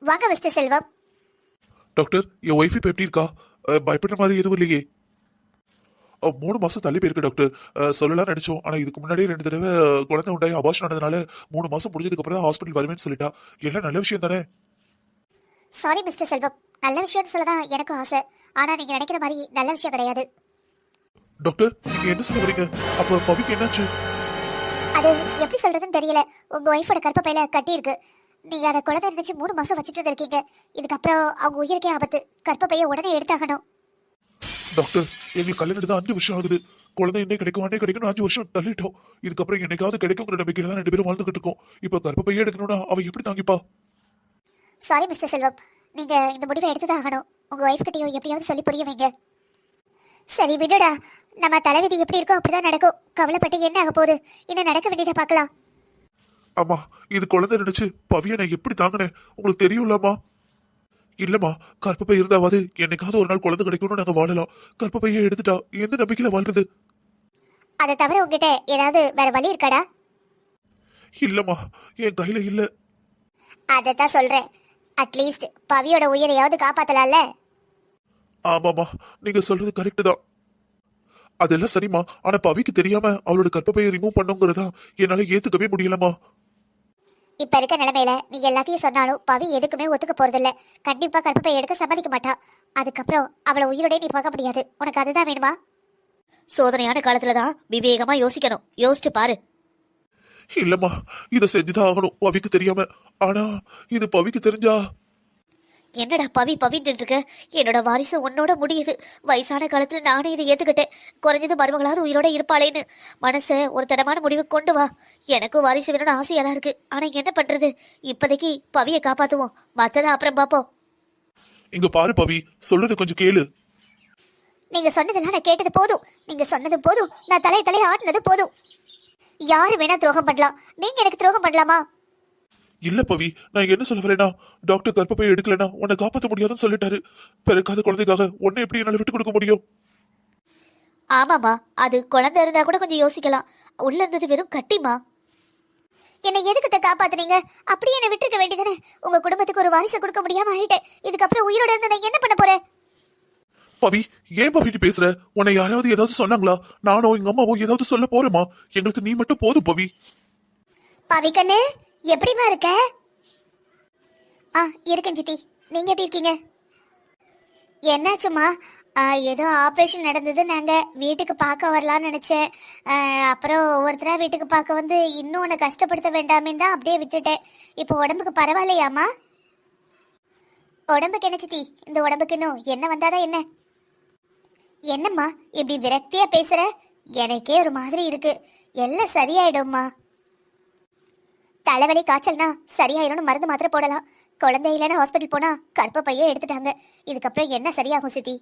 வாங்க மிஸ்டர் செல்வம். டாக்டர், என் ஒய்ஃப் இப்போ எப்படி இருக்கா? பயப்படுற மாதிரி எதுவும் இல்லையே? 3 மாசம் தள்ளி போயிருக்கு டாக்டர். சொல்லலாம் நினைச்சோம். ஆனா இதுக்கு முன்னாடியே 2 தடவை குழந்தை உண்டாயி அபார்ஷன் ஆனதுனால 3 மாசம் முடிஞ்சதுக்கு அப்புறம் ஹாஸ்பிட்டல் வருவேன்னு சொல்லிட்டா. எல்லாம் நல்ல விஷயம் தானே? சாரி மிஸ்டர் செல்வம், நல்ல விஷயம்னு சொல்லதான் எனக்கும் ஆசை. ஆனா நீங்க நினைக்கிற மாதிரி நல்ல விஷயம் கிடையாது. டாக்டர், நீங்க என்ன சொல்ல வரீங்க? அப்ப பவிக்கு என்னாச்சு? அது எப்படி சொல்றதுன்னு தெரியல. உங்க ஒய்ஃபோட கர்ப்பப்பையில கட்டி இருக்கு. நீங்க அதை குழந்தை நினைச்சு 3 மாசம் வச்சுட்டு இருக்கீங்க. இதுக்கப்புறம் அவங்க உயிருக்கே ஆபத்து. கர்ப்பப்பையை உடனே எடுத்தாகணும். டாக்டர், எங்களுக்கு கல்யாணம் தான் 5 வருஷம் ஆகுது. குழந்தை என்ன கிடைக்கும் அன்னே கிடைக்கும் 5 வருஷம் தள்ளிட்டோம். இதுக்கப்புறம் என்னைக்காவது கிடைக்குங்கிற நம்பிக்கையில தான் 2 பேரும் வாழ்ந்துகிட்டு இருக்கோம். இப்ப கர்ப்பப்பையே எடுக்கணும்னா அவ எப்படி தாங்கிப்பா? சாரி மிஸ்டர் செல்வம், நீங்க இந்த முடிவை எடுத்துதான் ஆகணும். உங்க ஒய்ஃப் கிட்டயும் எப்படியாவது சொல்லி புரிய வைங்க. சரி விடுடா, நம்ம தலைவிதி எப்படி இருக்கோ அப்படிதான் நடக்கும். கவலைப்பட்டு என்ன ஆக போகுது? இன்னும் நடக்க வேண்டியதை பார்க்கலாம். அம்மா, இது குழந்தை நினைச்சு பவியை நான் எப்படி தாங்கினேன் உங்களுக்கு தெரியும்லம்மா? இல்லம்மா, கர்ப்பப்பை இருந்தாவது என்னைக்காவது ஒரு நாள் குழந்தை கிடைக்கும்னு நாங்க வாழலாம். கர்ப்பப்பையை எடுத்துட்டா எந்த நம்பிக்கையில வாழ்றது? அதை தவிர உங்ககிட்ட ஏதாவது வேற வழி இருக்காடா? இல்லம்மா, என் கையில இல்ல. அதைத்தான் சொல்றேன். அட்லீஸ்ட் பவியோட உயிரையாவது காப்பாத்தலாம்ல. ஆமாமா, நீங்க சொல்றது கரெக்ட் தான். அதெல்லாம் சரிம்மா. ஆனா பவிக்கு தெரியாம அவளோட கர்ப்பப்பையை ரிமூவ் பண்ணுங்கிறதா என்னால ஏத்துக்கவே முடியலம்மா. இப்ப இருக்க நிலைமையில நீ எல்லாத்தையும் சொன்னாலும் பவி எதுக்குமே ஒத்துக்க போறதில்ல. கண்டிப்பா கர்ப்பப்பை எடுக்க சம்மதிக்க மாட்டா. அதுக்கப்புறம் அவளை உயிரோட நீ பார்க்க முடியாது. உனக்கு அதுதான் வேணுமா? சோதனையான காலத்துலதான் விவேகமா யோசிக்கணும். யோசிச்சு பாரு. இல்லம்மா, இதை செஞ்சுதான் ஆகணும் பவிக்கு தெரியாம. ஆனா இது பவிக்கு தெரிஞ்சா? என்னடா பவி பவின்னு இருக்க? என்னோட வாரிசு உன்னோட முடியுது. வயசான காலத்துல நானே இதை ஏத்துக்கிட்டேன். குறைஞ்சது மருமகளாவது உயிரோட இருப்பாளேன்னு. மனச ஒரு தடமான முடிவு கொண்டு வா. எனக்கும் வாரிசு வேணும்னு ஆசையா தான் இருக்கு. ஆனா என்ன பண்றது? இப்போதைக்கு பவியை காப்பாத்துவோம். மத்ததை அப்புறம் பாப்போம். இங்க பாரு பவி, சொல்றது கொஞ்சம் கேளு. நீங்க சொன்னதெல்லாம் நான் கேட்டது போதும். நீங்க சொன்னது போதும். நான் தலையை ஆட்டினது போதும். யாரு வேணா துரோகம் பண்ணலாம். நீங்க எனக்கு துரோகம் பண்ணலாமா? இல்ல பவி, நான் என்ன சொல்ல வரேன்னா, டாக்டர் கர்ப்பப்பை எடுக்கலனா உன்னை காப்பாற்ற முடியாதுன்னு சொல்லிட்டாரு. பிறக்காத குழந்தைக்காக உன்னை எப்படி என்னால விட்டு கொடுக்க முடியும்? ஆமாமா, அது குழந்தை இருந்தா கூட கொஞ்சம் யோசிக்கலாம். உள்ள இருந்தது வெறும் கட்டிமா. என்னை எதுக்கு காப்பாத்துனீங்க? அப்படியே என்னை விட்டுருக்க வேண்டியதானே? உங்க குடும்பத்துக்கு ஒரு வாரிசை கொடுக்க முடியாம ஆயிட்டேன். இதுக்கப்புறம் உயிரோட இருந்து நான் என்ன பண்ண போறேன்? பவி, ஏன் பவிட்டு பேசுற? உன்னை யாராவது ஏதாவது சொன்னாங்களா? நானோ எங்க அம்மாவோ ஏதாவது சொல்ல போறோமா? எங்களுக்கு நீ மட்டும் போதும் பவி. பவி கண்ணு, எப்படிமா இருக்க? இருக்கேன் சித்தி. நீங்க எப்படி இருக்கீங்க? என்னாச்சுமா? ஏதோ ஆப்ரேஷன் நடந்தது. நாங்க வீட்டுக்கு பார்க்க வரலான்னு நினைச்சேன். அப்புறம் ஒவ்வொருத்தரா வீட்டுக்கு பார்க்க வந்து இன்னும் உன்னை கஷ்டப்படுத்த வேண்டாமேன்னு தான் அப்படியே விட்டுட்டேன். இப்போ உடம்புக்கு பரவாயில்லையாமா? உடம்புக்கு என்ன சித்தி? இந்த உடம்புக்கு இன்னும் என்ன வந்தாதான் என்ன? என்னம்மா இப்படி விரக்தியா பேசுற? எனக்கே ஒரு மாதிரி இருக்கு. எல்லாம் சரியாயிடும்மா. தலைவலி காய்ச்சல்னா சரியாயிடும்னு மருந்து மாத்திரை போடலாம். குழந்தை இல்லைன்னு ஹாஸ்பிட்டல் போனா கர்ப்பப்பையே எடுத்துட்டாங்க. இதுக்கப்புறம் என்ன சரியாகும் சித்தி?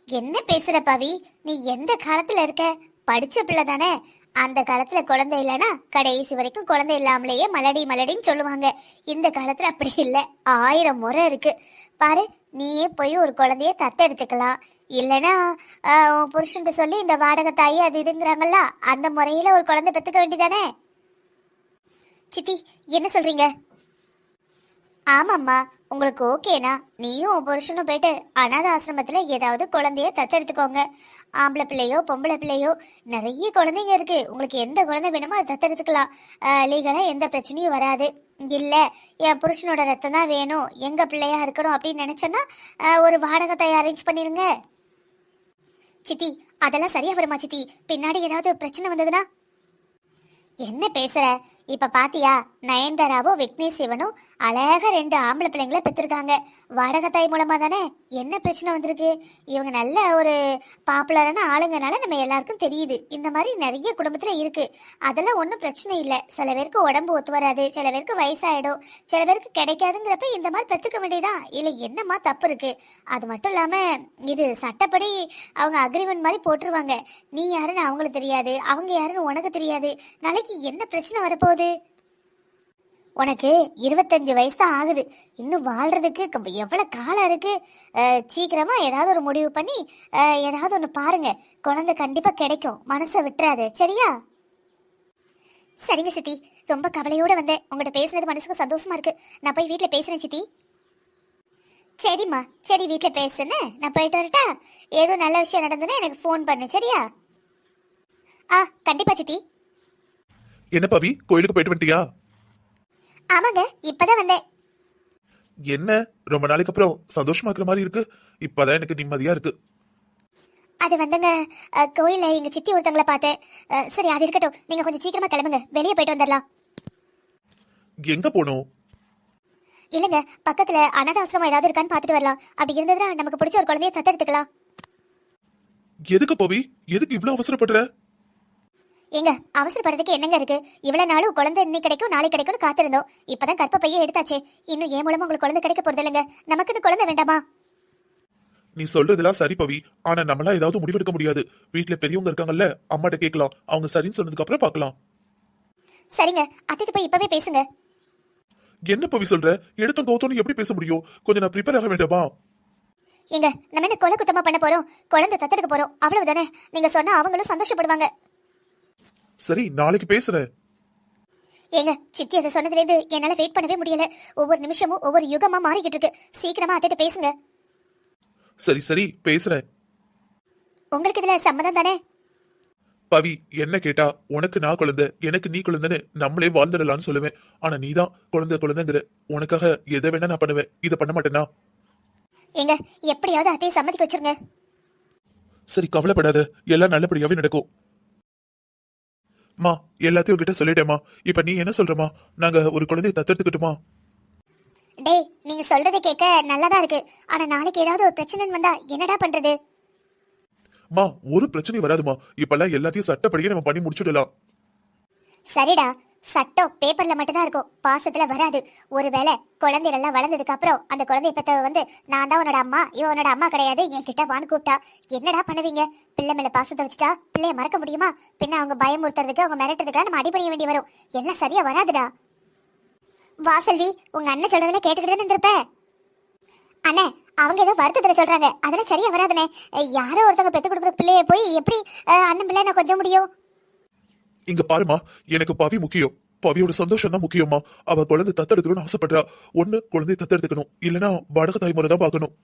என்ன பேசுற பவி? நீ எந்த காலத்துல இருக்க? படிச்ச பிள்ளை தானே. அந்த காலத்துல குழந்தை இல்லைன்னா கடைசி வரைக்கும் குழந்தை இல்லாமலேயே மலடி மலடின்னு சொல்லுவாங்க. இந்த காலத்துல அப்படி இல்லை. 1000 முறை இருக்கு பாரு. நீயே போய் ஒரு குழந்தைய தத்தெடுத்துக்கலாம். இல்லைன்னா உன் புருஷன்ட்டு சொல்லி இந்த வாடகை தாயி அது இதுங்கிறாங்கல்ல, அந்த முறையில ஒரு குழந்தை பெற்றுக்க வேண்டியதானே? சித்தி என்ன சொல்றீங்க? ஆமாம்மா, உங்களுக்கு ஓகேனா நீயும் உன் புருஷனும் போயிட்டு அனாத ஆசிரமத்தில் ஏதாவது குழந்தைய தத்தெடுத்துக்கோங்க. ஆம்பளை பிள்ளையோ பொம்பளை பிள்ளையோ நிறைய குழந்தைங்க இருக்கு. உங்களுக்கு எந்த குழந்தை வேணுமோ அதை தத்தெடுத்துக்கலாம். லீகலாக எந்த பிரச்சனையும் வராது. இல்லை என் புருஷனோட ரத்தம் தான் வேணும், எங்கள் பிள்ளையா இருக்கணும் அப்படின்னு நினச்சோன்னா ஒரு வாடகை தாயை அரேஞ்ச் பண்ணிடுங்க. சித்தி அதெல்லாம் சரியா வருமா சித்தி? பின்னாடி ஏதாவது பிரச்சனை வந்ததுன்னா? என்ன பேசுற? இப்ப பாத்தியா, நயன்தாராவும் விக்னேஷ் சிவனும் அழகா 2 ஆம்பளை பிள்ளைங்களை பெற்றிருக்காங்க. வாடகை தாய் மூலமா தானே. என்ன பிரச்சனை வந்திருக்கு? இவங்க நல்ல ஒரு பாப்புலரான ஆளுங்கனால நம்ம எல்லாருக்கும் தெரியுது. இந்த மாதிரி நிறைய குடும்பத்துல இருக்கு. அதெல்லாம் ஒன்றும் பிரச்சனை இல்லை. சில பேருக்கு உடம்பு ஒத்து வராது, சில பேருக்கு வயசாயிடும், சில பேருக்கு கிடைக்காதுங்கிறப்ப இந்த மாதிரி பெற்றுக்க வேண்டியதான். இல்லை என்னம்மா தப்பு இருக்கு? அது மட்டும் இல்லாம இது சட்டப்படி அவங்க அக்ரிமெண்ட் மாதிரி போட்டுருவாங்க. நீ யாருன்னு அவங்களுக்கு தெரியாது, அவங்க யாருன்னு உனக்கு தெரியாது. நாளைக்கு என்ன பிரச்சனை வரப்போகுது? உனக்கு 25 வயசு தான் ஆகுது. இன்னும் வாழ்றதுக்கு எவ்வளவு காலம் இருக்கு? சீக்கிரமா ஏதாவது ஒரு முடிவு பண்ணி ஏதாவது ஒன்று பாருங்க. குழந்தை கண்டிப்பா கிடைக்கும். மனசை விட்டுறாது, சரியா? சரிங்க சித்தி, ரொம்ப கவலையோட வந்தேன். உங்கள்கிட்ட பேசுனது மனசுக்கு சந்தோஷமா இருக்கு. நான் போய் வீட்டில் பேசுறேன் சித்தி. சரிம்மா, சரி வீட்டில் பேசுன்னு நான் போயிட்டு வரட்டா? ஏதோ நல்ல விஷயம் நடந்ததுன்னா எனக்கு ஃபோன் பண்ணு, சரியா? ஆ, கண்டிப்பா சித்தி. என்ன பவி, கோயிலுக்கு போயிட்டு வந்துட்டியா? ஆமாங்க, இப்பதான் வந்தேன். என்ன ரொம்ப நாளைக்கு அப்புறம் சந்தோஷமா இருக்கிற மாதிரி இருக்கு. இப்பதான் எனக்கு நிம்மதியா இருக்கு. அது வந்துங்க, கோயில்ல எங்க சித்தி ஒருத்தவங்களை பார்த்தேன். சரி அது இருக்கட்டும், நீங்க கொஞ்சம் சீக்கிரமா கிளம்புங்க, வெளியே போயிட்டு வந்துடலாம். எங்க போனோம்? இல்லைங்க, பக்கத்துல அனாதாசிரமம் ஏதாவது இருக்கான்னு பார்த்துட்டு வரலாம். அப்படி இருந்ததுன்னா நமக்கு பிடிச்ச ஒரு குழந்தைய தத்தெடுத்துக்கலாம். எதுக்கு பவி, எதுக்கு இவ்வளவு அவசரப்படுற? ஏங்க, அவசரப்படுறதுக்கு என்னங்க இருக்கு? இவ்வளவு நாளும் குழந்தை இன்னைக்கு கிடைக்கும் நாளைக்கு கிடைக்கும்னு காத்திருந்தோம். இப்பதான் கற்ப பைய எடுத்தாச்சே. இன்னும் ஏன் மூலமா உங்களுக்கு குழந்தை கிடைக்க போறது இல்லைங்க. நமக்குன்னு குழந்தை வேண்டாமா? நீ சொல்றதெல்லாம் சரி பவி, ஆனா நம்மளா ஏதாவது முடிவெடுக்க முடியாது. வீட்டுல பெரியவங்க இருக்காங்கல்ல, அம்மாட்ட கேட்கலாம். அவங்க சரின்னு சொன்னதுக்கு அப்புறம் பார்க்கலாம். சரிங்க, அத்திட்டு போய் இப்பவே பேசுங்க. என்ன பவி சொல்ற? எடுத்தும் கௌத்தோன்னு எப்படி பேச முடியும்? கொஞ்சம் நான் ப்ரிப்பேர் ஆக வேண்டாமா? ஏங்க, நம்ம என்ன கொலை குத்தமா பண்ண போறோம்? குழந்தை தத்தெடுக்க போறோம், அவ்வளவுதானே. நீங்க சொன்னா அவங்களும் சந்தோஷப்படுவாங்க. சரி, நாளைக்கு பேசுறேன். ஏங்க, சித்தி அதை சொன்னதுலேருந்து என்னால வெயிட் பண்ணவே முடியல. ஒவ்வொரு நிமிஷமும் ஒவ்வொரு யுகமா மாறிக்கிட்டு இருக்கு. சீக்கிரமா அத்திட்டு பேசுங்க. சரி சரி, பேசுறேன். உங்களுக்கு இதுல சம்மதம் தானே? பவி, என்ன கேட்டா உனக்கு நான் குழந்தை, எனக்கு நீ குழந்தைன்னு நம்மளே வாழ்ந்துடலாம்னு சொல்லுவேன். ஆனா நீதான் குழந்தை குழந்தைங்கிற. உனக்காக எதை வேணா நான் பண்ணுவேன். இதை பண்ண மாட்டேனா? ஏங்க, எப்படியாவது அத்தையை சம்மதிக்க வச்சிருங்க. சரி, கவலைப்படாத, எல்லாம் நல்லபடியாவே நடக்கும். மா, எல்லாத்தையும் உங்ககிட்ட சொல்லிட்டேமா. இப்ப நீ என்ன சொல்றமா? நாங்க ஒரு குழந்தையை தத்தெடுத்துக்கிட்டுமா? டேய், நீங்க சொல்றதை கேட்க நல்லாதான் இருக்கு. ஆனா நாளைக்கு ஏதாவது ஒரு பிரச்சனைன்னு வந்தா என்னடா பண்றது? மா, ஒரு பிரச்சனையும் வராதுமா. இப்பெல்லாம் எல்லாத்தையும் சட்டப்படியே நம்ம பண்ணி முடிச்சுடலாம். சரிடா, சட்டம் பேப்பர்ல மட்டும்தான் இருக்கும், பாசத்துல வராது. ஒருவேளை குழந்தைகள்லாம் வளர்ந்ததுக்கு அப்புறம் அந்த குழந்தைய பெத்தவ வந்து நான் தான் உன்னோட அம்மா, இவன் உன்னோட அம்மா கிடையாது, என் கிட்ட வான்னு கூப்பிட்டா என்னடா பண்ணுவீங்க? பிள்ளை மேல பாசத்தை வச்சுட்டா பிள்ளைய மறக்க முடியுமா? பின்ன அவங்க பயமுறுத்துறதுக்கு, அவங்க மிரட்டுறதுக்கு நம்ம அடிபணிய வேண்டி வரும். எல்லாம் சரியா வராதுடா. வாசல்வி, உங்க அண்ணன் சொல்றதுல கேட்டுக்கிட்டு இருந்திருப்ப. அண்ணே, அவங்க ஏதோ வருத்தத்துல சொல்றாங்க, அதெல்லாம் சரியா வராதுனே. யாரோ ஒருத்தவங்க பெத்து கொடுக்குற பிள்ளைய போய் எப்படி அண்ணன் பிள்ளை நான் கொஞ்சம் முடியும்? இங்க பாருமா, எனக்கு பவி முக்கியம். பவியோட சந்தோஷம் தான் முக்கியமா. அவ குழந்தை தத்தெடுக்கணும்னு ஆசைப்படுறா. ஒண்ணு குழந்தைய தத்தெடுத்துக்கணும், இல்லனா வடக தாய்முறை தான் பார்க்கணும்.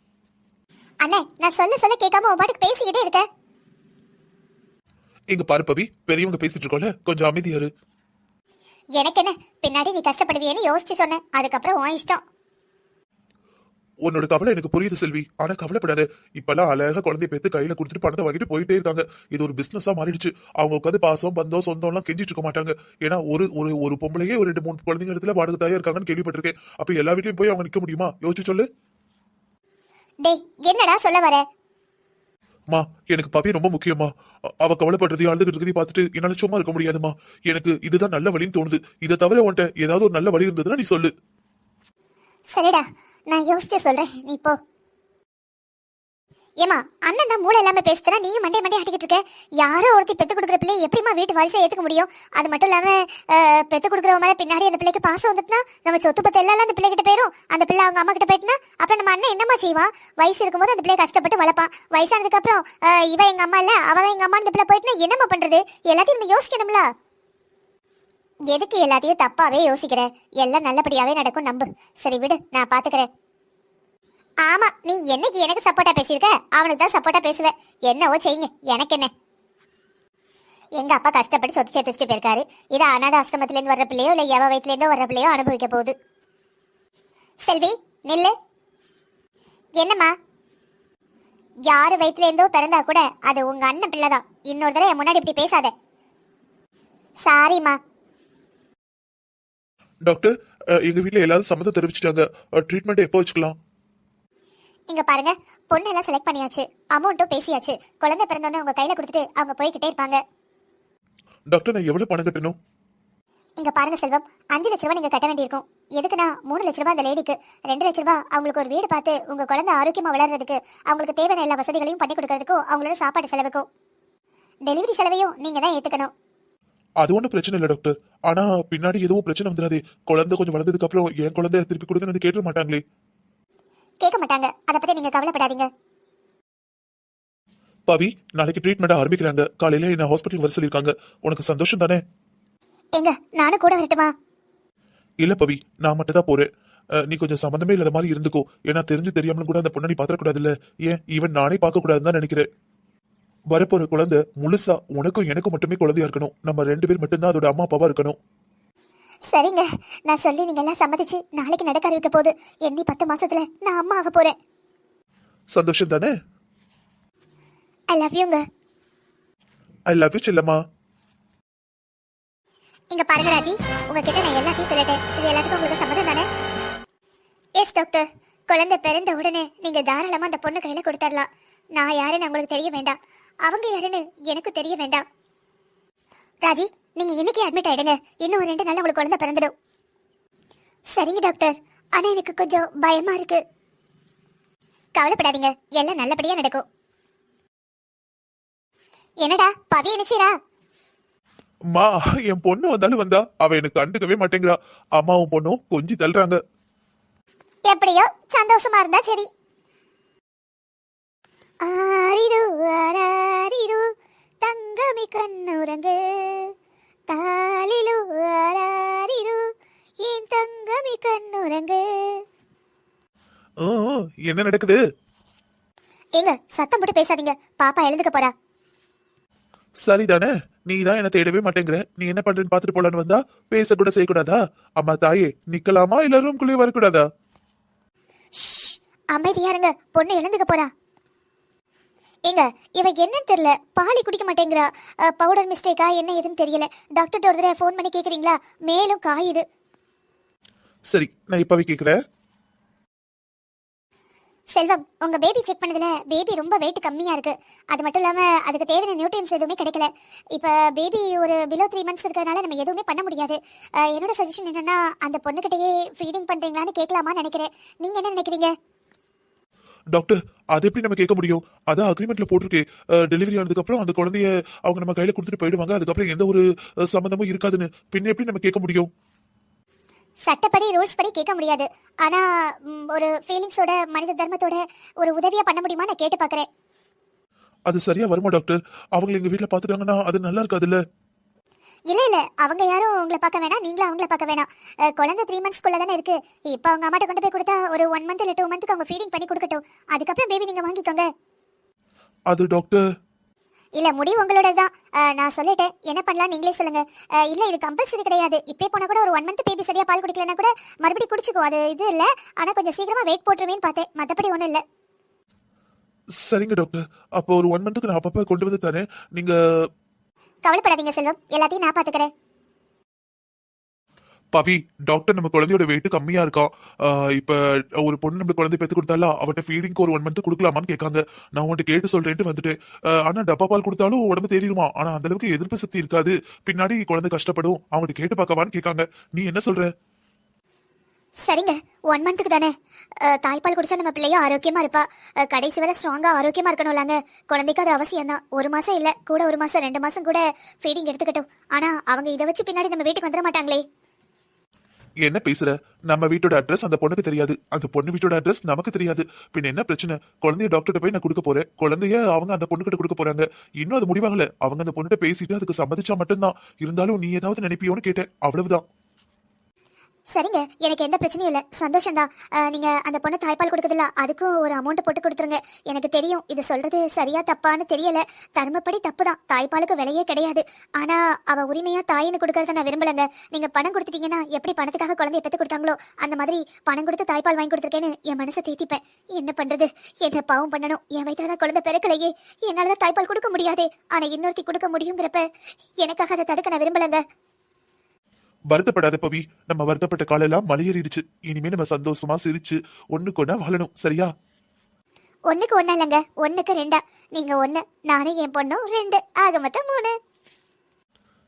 அண்ணே, நான் சொல்ல சொல்ல கேட்காம உன் பாட்டுக்கு பேசிக்கிட்டே இருக்க. இங்க பாரு பவி, பெரியவங்க பேசிட்டு இருக்கோம்ல, கொஞ்சம் அமைதியா இரு. எனக்கு என்ன, பின்னாடி நீ கஷ்டப்படுவியேன்னு யோசிச்சு சொன்னேன். அதுக்கப்புறம் உன் இஷ்டம். உன்னோட கவலை எனக்கு புரியுது செல்வி, ஆனா கவலைப்படாத. இப்பெல்லாம் அழகா குழந்தைய பெத்து கையில கொடுத்துட்டு பணத்தை வாங்கிட்டு போயிட்டே இருக்காங்க. இது ஒரு பிசினஸா மாறிடுச்சு. அவங்க உட்காந்து பாசம் பந்தம் சொந்தம் எல்லாம் கெஞ்சிட்டு இருக்க மாட்டாங்க. ஏன்னா ஒரு ஒரு ஒரு பொம்பளையே ஒரு 2-3 குழந்தைங்க இடத்துல வாடகை தாயா இருக்காங்கன்னு கேள்விப்பட்டிருக்கேன். அப்ப எல்லா வீட்லயும் போய் அவங்க நிக்க முடியுமா? யோசிச்சு சொல்லு. டேய், என்னடா சொல்ல வர? மா, எனக்கு பவி ரொம்ப முக்கியமா. அவ கவலைப்படுறதையும் அழுதுகிட்டு இருக்கிறதையும் பார்த்துட்டு என்னால சும்மா இருக்க முடியாதுமா. எனக்கு இதுதான் நல்ல வழின்னு தோணுது. இதை தவிர உன்ட்ட ஏதாவது ஒரு நல்ல வழி இருந்ததுன்னா நீ சொல்லு. சரிடா, நான் யோசிச்சு சொல்றேன், நீ போ. ஏமா, அண்ணன் தான் மூளை இல்லாம பேசுறா, நீங்க மண்டே மண்டே ஆட்டிக்கிட்டு இருக்க. யாரோ ஒருத்தி பெத்து கொடுக்குற பிள்ளைய எப்படிமா வீட்டு வாரிசை ஏத்துக்க முடியும்? அது மட்டும் இல்லாம பெத்து கொடுக்குறவங்க மேல பின்னாடி அந்த பிள்ளைக்கு பாசம் வந்துட்டுனா நம்ம சொத்து பத்து எல்லாம் அந்த பிள்ளை கிட்ட போயிரும். அந்த பிள்ளை அவங்க அம்மா கிட்ட போயிட்டுனா அப்புறம் நம்ம அண்ணன் என்னமா செய்வான்? வயசு இருக்கும்போது அந்த பிள்ளைய கஷ்டப்பட்டு வளர்ப்பான். வயசானதுக்கு அப்புறம் இவ எங்க அம்மா இல்ல, அவதான் எங்க அம்மா, அந்த பிள்ளை போயிட்டுனா என்னமா பண்றது? எல்லாத்தையும் நம்ம யோசிக்கணும்ல. எதுக்கு எல்லாத்தையும் தப்பாவே யோசிக்கிற? எல்லாம் நல்லபடியாவே நடக்கும், நம்பு. சரி விடு, நான் பாத்துக்கிறேன். ஆமா, நீ என்னைக்கு எனக்கு சப்போர்ட்டா பேசியிருக்க, அவனுக்கு தான் சப்போர்ட்டா பேசுவேன். என்னவோ செய்யுங்க, எனக்கு என்ன. எங்க அப்பா கஷ்டப்பட்டு சொத்து சேர்த்து வச்சுட்டு போயிருக்காரு. இது அனாத ஆசிரமத்திலேருந்து வர்ற பிள்ளையோ இல்லை எவ வயிற்றுலேருந்து வர்ற பிள்ளையோ அனுபவிக்க போகுது. செல்வி, நில்லு. என்னம்மா? யாரு வயிற்றுலேருந்தோ பிறந்தா கூட அது உங்க அண்ணன் பிள்ளைதான். இன்னொரு தடவை என் முன்னாடி இப்படி பேசாத. சாரிம்மா. டாக்டர், எங்க வீட்டுல எல்லாரும் சம்மதம் தெரிவிச்சிட்டாங்க. ட்ரீட்மெண்ட் எப்போ வச்சுக்கலாம்? இங்க பாருங்க, பொண்ணு எல்லாம் செலக்ட் பண்ணியாச்சு, அமௌண்ட்டும் பேசியாச்சு. குழந்தை பிறந்தோன்னு உங்க கையில கொடுத்துட்டு அவங்க போய்கிட்டே இருப்பாங்க. டாக்டர், நான் எவ்வளவு பணம் கட்டணும்? இங்க பாருங்க செல்வம், 5 லட்ச ரூபாய் நீங்க கட்ட வேண்டியிருக்கும். எதுக்குன்னா 3 லட்ச ரூபாய் அந்த லேடிக்கு, 2 லட்ச ரூபாய் அவங்களுக்கு ஒரு வீடு பார்த்து உங்க குழந்தை ஆரோக்கியமா வளர்றதுக்கு, அவங்களுக்கு தேவையான எல்லா வசதிகளையும் பண்ணி கொடுக்கறதுக்கும், அவங்களோட சாப்பாடு செலவுக்கும். டெலிவரி செலவையும் நீங்க தான் ஏத்துக்கணும். அது ஒன்றும் பிரச்சனை இல்லை டாக்டர். ஆனா பின்னாடி எதுவும் பிரச்சனை வந்துடாதே. குழந்தை கொஞ்சம் வளர்ந்ததுக்கு அப்புறம் என் குழந்தைய திருப்பி கொடுங்கன்னு வந்து கேட்க மாட்டாங்களே? கேட்க மாட்டாங்க, அதை பத்தி நீங்க கவலைப்படாதீங்க. பவி, நாளைக்கு ட்ரீட்மெண்ட் ஆரம்பிக்கிறாங்க. காலையில என்ன ஹாஸ்பிட்டல் வர சொல்லியிருக்காங்க. உனக்கு சந்தோஷம் தானே? எங்க நானும் கூட வரட்டுமா? இல்ல பவி, நான் மட்டும் தான் போறேன். நீ கொஞ்சம் சம்மந்தமே இல்லாத மாதிரி இருந்துக்கோ. ஏன்னா தெரிஞ்சு தெரியாமலும் கூட அந்த பொண்ணை நீ பாத்திரக்கூடாதுல்ல. ஏன் ஈவன் நானே பார்க்க கூடாதுன்னு தான் நினைக்கிறேன். வரப்போற குழந்தை முழுசா உனக்கும் எனக்கும் மட்டுமே குழந்தையா இருக்கணும். நம்ம 2 பேர் மட்டும்தான் அதோட அம்மா அப்பாவா இருக்கணும். சரிங்க, நான் சொல்லி நீங்க எல்லாம் சம்மதிச்சு நாளைக்கு நடக்க ஆரம்பிக்க போகுது. எண்ணி 10 மாசத்துல நான் அம்மா ஆக போறேன். சந்தோஷம் தானே? ஐ லவ் யூங்க. ஐ லவ் யூ செல்லம்மா. இங்க பாருங்க ராஜி, உங்ககிட்ட நான் எல்லாத்தையும் சொல்லிட்டேன். இது எல்லாத்துக்கும் உங்களுக்கு சம்மதம் தானே? Yes doctor. குழந்தை பிறந்த உடனே நீங்க தாராளமா அந்த பொண்ணு கையில கொடுத்துடலாம். நான் யாருன்னு உங்களுக்கு தெரிய வேண்டாம், அவங்க யாருன்னு எனக்கு தெரிய வேண்டாம். ராஜி, நீங்க இன்னைக்கு அட்மிட் ஆயிடுங்க. இன்னும் 2 நாள்ல உங்களுக்கு குழந்தை பிறந்துடும். சரிங்க டாக்டர், ஆனா எனக்கு கொஞ்சம் பயமா இருக்கு. கவலைப்படாதீங்க, எல்லாம் நல்லபடியா நடக்கும். என்னடா பவி நினைச்சீரா? மா, என் பொண்ணு வந்தாலும் வந்தா அவ எனக்கு கண்டுக்கவே மாட்டேங்கிறா. அம்மாவும் பொண்ணும் கொஞ்சி தள்ளுறாங்க. எப்படியோ சந்தோஷமா இருந்தா சரி. ஆரிரு ஆராரிரு தங்கமி கண்ணுரங்கு தாலிலு ஆராரிரு என் தங்கமி கண்ணுரங்கு. ஆ, என்ன நடக்குது? ஏங்க சத்தம் போட்டு பேசாதீங்க, பாப்பா எழுந்துக்க போறா. சரிதானே, நீ தான் என்ன தேடவே மாட்டேங்கிற. நீ என்ன பண்றேன்னு பாத்துட்டு போலான்னு வந்தா பேசக்கூட செய்யக்கூடாதா? அம்மா தாயே, நிக்கலாமா இல்ல ரூம்குள்ளே வரக்கூடாதா? ஷ், அமைதியா இருங்க, பொண்ணு எழுந்துக்க போறா. ஏங்க இவ என்னன்னு தெரியல, பாலி குடிக்க மாட்டேங்கிறா. பவுடர் மிஸ்டேக்கா என்ன ஏதுன்னு தெரியல. டாக்டர்கிட்ட ஒரு தடவை ஃபோன் பண்ணி கேக்குறீங்களா? மேலும் காயுது. சரி, நான் இப்பவே கேக்குறேன். செல்வம், உங்க பேபி செக் பண்ணதுல பேபி ரொம்ப வெயிட் கம்மியா இருக்கு. அது மட்டும் இல்லாம அதுக்கு தேவையான நியூட்ரியன்ஸ் எதுவுமே கிடைக்கல. இப்ப பேபி ஒரு பிலோ 3 months இருக்கிறதுனால நம்ம எதுவுமே பண்ண முடியாது. என்னோட சஜஷன் என்னன்னா, அந்த பொண்ணுகிட்டயே ஃபீடிங் பண்றீங்களான்னு கேட்கலாமான்னு நினைக்கிறேன். நீங்க என்ன நினைக்கிறீங்க? டாக்டர், அது எப்படி நம்ம கேட்க முடியும்? அதான் அக்ரிமெண்ட்ல போட்டிருக்கே, டெலிவரி ஆனதுக்கு அப்புறம் அந்த குழந்தைய அவங்க நம்ம கையில கொடுத்துட்டு போயிடுவாங்க. அதுக்கப்புறம் எந்த ஒரு சம்மந்தமும் இருக்காதுன்னு. பின்ன எப்படி நம்ம கேட்க முடியும்? சட்டப்படி ரூல்ஸ் படி கேட்க முடியாது. ஆனா ஒரு ஃபீலிங்ஸோட மனித தர்மத்தோட ஒரு உதவியா பண்ண முடியுமா நான் கேட்டு பாக்குறேன். அது சரியா வருமா டாக்டர்? அவங்க எங்க வீட்டுல பாத்துட்டாங்கன்னா அது நல்லா இருக்காதுல்ல? இல்ல இல்ல, அவங்க யாரும் உங்களை பார்க்க வேணாம், நீங்களும் அவங்கள பார்க்க வேணாம். குழந்தை 3 months தானே இருக்கு. இப்போ அவங்க அம்மாட்ட கொண்டு போய் கொடுத்தா ஒரு 1 month இல்ல 2 months அவங்க ஃபீடிங் பண்ணி கொடுக்கட்டும். அதுக்கப்புறம் பேபி நீங்க வாங்கிக்கோங்க. அது டாக்டர், இல்ல முடிவு உங்களோட தான். நான் சொல்லிட்டேன், என்ன பண்ணலாம் நீங்களே சொல்லுங்க. இல்ல இது கம்பல்சரி கிடையாது. இப்பே போனா கூட ஒரு 1 month பேபி சரியா பால் குடிக்கலனா கூட மறுபடியும் குடிச்சுக்கோ, அது இது இல்ல. ஆனா கொஞ்சம் சீக்கிரமா வெயிட் போட்டுருவேன்னு பார்த்தேன், மத்தபடி ஒண்ணும் இல்ல. சரிங்க டாக்டர். அப்போ ஒரு 1 monthக்கு நான் அப்பப்ப கொண்டு வந்து தரேன். நீங்க கவலைப்படாதீங்க செல்வம், எல்லாத்தையும் நான் பாத்துக்கிறேன். பவி, டாக்டர் நம்ம குழந்தையோட வெயிட் கம்மியா இருக்கான். இப்ப ஒரு பொண்ணு நம்ம குழந்தை பெத்து கொடுத்தாலும் அவட்ட ஃபீடிங்க்கு ஒரு 1 month கொடுக்கலாமான்னு கேட்காங்க. நான் உன்கிட்ட கேட்டு சொல்றேன்ட்டு வந்துட்டேன். ஆனா டப்பா பால் கொடுத்தாலும் உடம்பு தேறிடுமா? ஆனா அந்த அளவுக்கு எதிர்ப்பு சக்தி இருக்காது. பின்னாடி குழந்தை கஷ்டப்படும். அவங்ககிட்ட கேட்டு பார்க்கவான்னு கேட்காங்க. நீ என்ன சொல்ற? சரிங்க, 1 monthக்கு தானே. தாய்ப்பால் குடிச்சா நம்ம பிள்ளையும் ஆரோக்கியமா இருப்பா. கடைசி வரை ஸ்ட்ராங்கா ஆரோக்கியமா இருக்கணும்லாங்க. குழந்தைக்கு அது அவசியம் தான். 1 மாசம் இல்ல, கூட 1 மாசம் 2 மாசம் கூட ஃபீடிங் எடுத்துக்கட்டும். ஆனா அவங்க இதை வச்சு பின்னாடி நம்ம வீட்டுக்கு வந்துட மாட்டாங்களே. என்ன பேசுற? நம்ம வீட்டோட அட்ரஸ் அந்த பொண்ணுக்கு தெரியாது, அந்த பொண்ணு வீட்டோட அட்ரஸ் நமக்கு தெரியாது. பின்ன என்ன பிரச்சனை? குழந்தைய டாக்டர்கிட்ட போய் நான் கொடுக்க போறேன். குழந்தைய அவங்க அந்த பொண்ணுகிட்ட கொடுக்க போறாங்க. இன்னும் அது முடிவாகல. அவங்க அந்த பொண்ணுகிட்ட பேசிட்டு அதுக்கு சம்மதிச்சா மட்டும்தான். இருந்தாலும் நீ ஏதாவது நினைப்பியோன்னு கேட்டேன், அவ்வளவுதான். சரிங்க, எனக்கு எந்த பிரச்சனையும் இல்லை, சந்தோஷம்தான். நீங்க அந்த பொண்ணு தாய்ப்பால் கொடுக்குதில்ல, அதுக்கும் ஒரு அமௌண்ட் போட்டு கொடுத்துருங்க. எனக்கு தெரியும் இது சொல்றது சரியா தப்பான்னு தெரியல. தர்மப்படி தப்பு தான், தாய்ப்பாலுக்கு விலையே கிடையாது. ஆனா அவ உரிமையா தாயின்னு கொடுக்கறத நான் விரும்பலங்க. நீங்க பணம் கொடுத்துட்டீங்கன்னா எப்படி பணத்துக்காக குழந்தைய பெத்து கொடுத்தாங்களோ அந்த மாதிரி பணம் கொடுத்து தாய்ப்பால் வாங்கி கொடுத்துருக்கேன்னு என் மனசை தேத்திப்பேன். என்ன பண்றது? என்ன பாவம் பண்ணணும்? என் வயிற்றுலதான் குழந்தை பிறக்கலையே, என்னாலதான் தாய்ப்பால் கொடுக்க முடியாதே. ஆனா இன்னொருத்தி கொடுக்க முடியுங்கிறப்ப எனக்காக அதை தடுக்க நான் விரும்பலங்க. வருத்தப்படாத பவி, நம்ம வருத்தப்பட்ட காலெல்லாம் மலையேறிடுச்சு. இனிமே நம்ம சந்தோஷமா சிரிச்சு ஒண்ணுக்கு ஒண்ணா வாழணும், சரியா? 1க்கு 1 இல்லைங்க, 1க்கு 2. நீங்க 1, நானும் என் பொண்ணும் 2, ஆக மொத்தம் 3.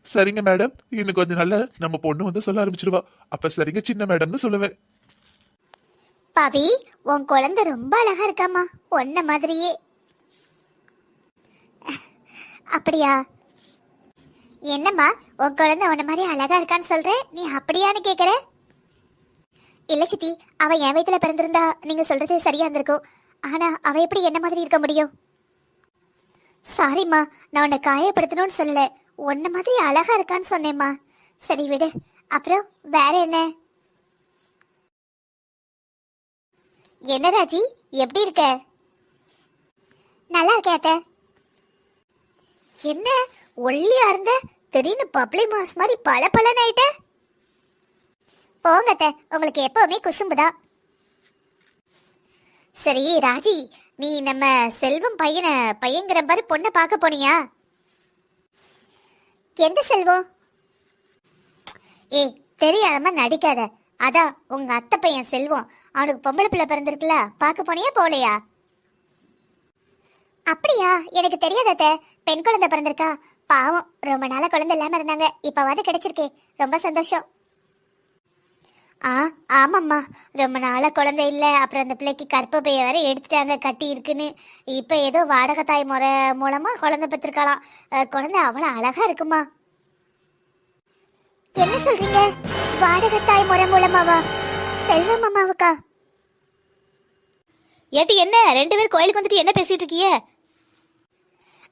சரிங்க மேடம். இன்னும் கொஞ்சம் நாள்ல நம்ம பொண்ணு வந்து சொல்ல ஆரம்பிச்சிருவா. அப்ப சரிங்க சின்ன மேடம்னு சொல்லுவேன். பவி, உன் குழந்தை ரொம்ப அழகா இருக்காமா, உன்ன மாதிரியே. அப்படியா? என்னம்மா, உன் குழந்தை உன்ன மாதிரி அழகா இருக்கான்னு சொல்ற, நீ அப்படியான்னு கேக்குற? இல்ல சித்தி, அவ என் வயித்துல பிறந்திருந்தா நீங்க சொல்றது சரியா இருந்திருக்கும். ஆனா அவ எப்படி என்ன மாதிரி இருக்க முடியும்? சாரிம்மா, நான் உன்னை காயப்படுத்தணும்னு சொல்லல, உன்ன மாதிரி அழகா இருக்கான்னு சொன்னேம்மா. சரி விடு. அப்புறம் வேற என்ன? என்ன ராஜி, எப்படி இருக்க? நல்லா இருக்கேன் அத்தை. என்ன ஒல்லியா இருந்த, திடீர்னு பப்ளி மாஸ் மாதிரி பல பலன்னு ஆயிட்ட? போங்க அத்தை, உங்களுக்கு எப்பவுமே குசும்புதான். சரி ராஜி, நீ நம்ம செல்வம் பையங்கிற மாதிரி பொண்ணை பார்க்க போனியா? எந்த செல்வம்? ஏய், தெரியாதமா நடிக்காத. அதான் உங்க அத்தை பையன் செல்வம். அவனுக்கு பொம்பளை பிள்ளை பிறந்திருக்குல்ல, பார்க்க போனியா போலையா? அப்படியா? எனக்கு தெரியாத அத்தை. பெண் குழந்தை பிறந்திருக்கா. பாவம், ரொம்ப நாளா குழந்தை இல்லாம இருந்தாங்க, இப்பவாது கிடைச்சிருக்கே, ரொம்ப சந்தோஷம். ஆமாம்மா, ரொம்ப நாளா குழந்தை இல்லை. அப்புறம் அந்த பிள்ளைக்கு கர்ப்பப்பைய வேற எடுத்துட்டாங்க, கட்டி இருக்குன்னு. இப்போ ஏதோ வாடகை தாய் முறை மூலமா குழந்தை பெற்றிருக்கலாம். குழந்தை அவ்வளோ அழகா இருக்குமா. என்ன சொல்றீங்க? வாடகை தாய் முறை மூலமாவா? செல்வம் அம்மாவுக்கா? ஏட்டி என்ன 2 பேர் கோயிலுக்கு வந்துட்டு என்ன பேசிட்டு இருக்கீங்க?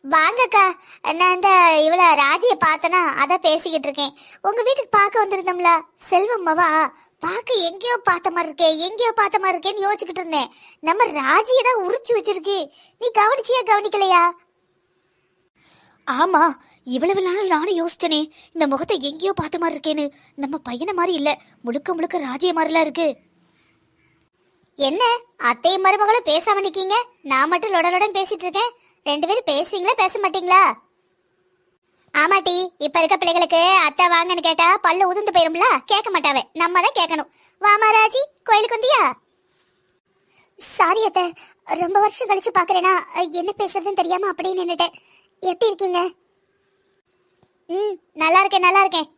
வாங்கக்கா, நான் இந்த இவள ராஜியை பார்த்தனா அதான் பேசிக்கிட்டு இருக்கேன். உங்க வீட்டுக்கு பார்க்க வந்திருந்தோம்ல, செல்வம்மாவா? பார்க்க எங்கேயோ பார்த்த மாதிரி இருக்கேன்னு யோசிச்சுக்கிட்டு இருந்தேன். நம்ம ராஜியை தான் உரிச்சு வச்சிருக்கு. நீ கவனிச்சியா கவனிக்கலையா? ஆமா, இவ்வளவு நாள் நானும் யோசிச்சனே, இந்த முகத்தை எங்கேயோ பார்த்த மாதிரி இருக்கேன்னு. நம்ம பையனை மாதிரி இல்ல, முழுக்க முழுக்க ராஜ்ய மாதிரிலாம் இருக்கு. என்ன அத்தையும் மருமகளும் பேசாம நிக்கீங்க? நான் மட்டும் லொடலொடன் பேசிட்டு இருக்கேன். 2 பேரும் பேசுவீங்களா பேச மாட்டீங்களா? ஆமாட்டி, இப்ப இருக்க பிள்ளைகளுக்கு அத்தை வாங்கன்னு கேட்டா பல்லு உதிர்ந்து போயிரும்ல, கேட்க மாட்டாவே, நம்ம தான் கேட்கணும். வாமா ராஜி, கோயிலுக்கு வந்தியா? சாரி அத்தை, ரொம்ப வருஷம் கழிச்சு பாக்குறேனா, என்ன பேசுறதுன்னு தெரியாம அப்படியே நின்னுட்டேன். எப்படி இருக்கீங்க? நல்லா இருக்கேன்.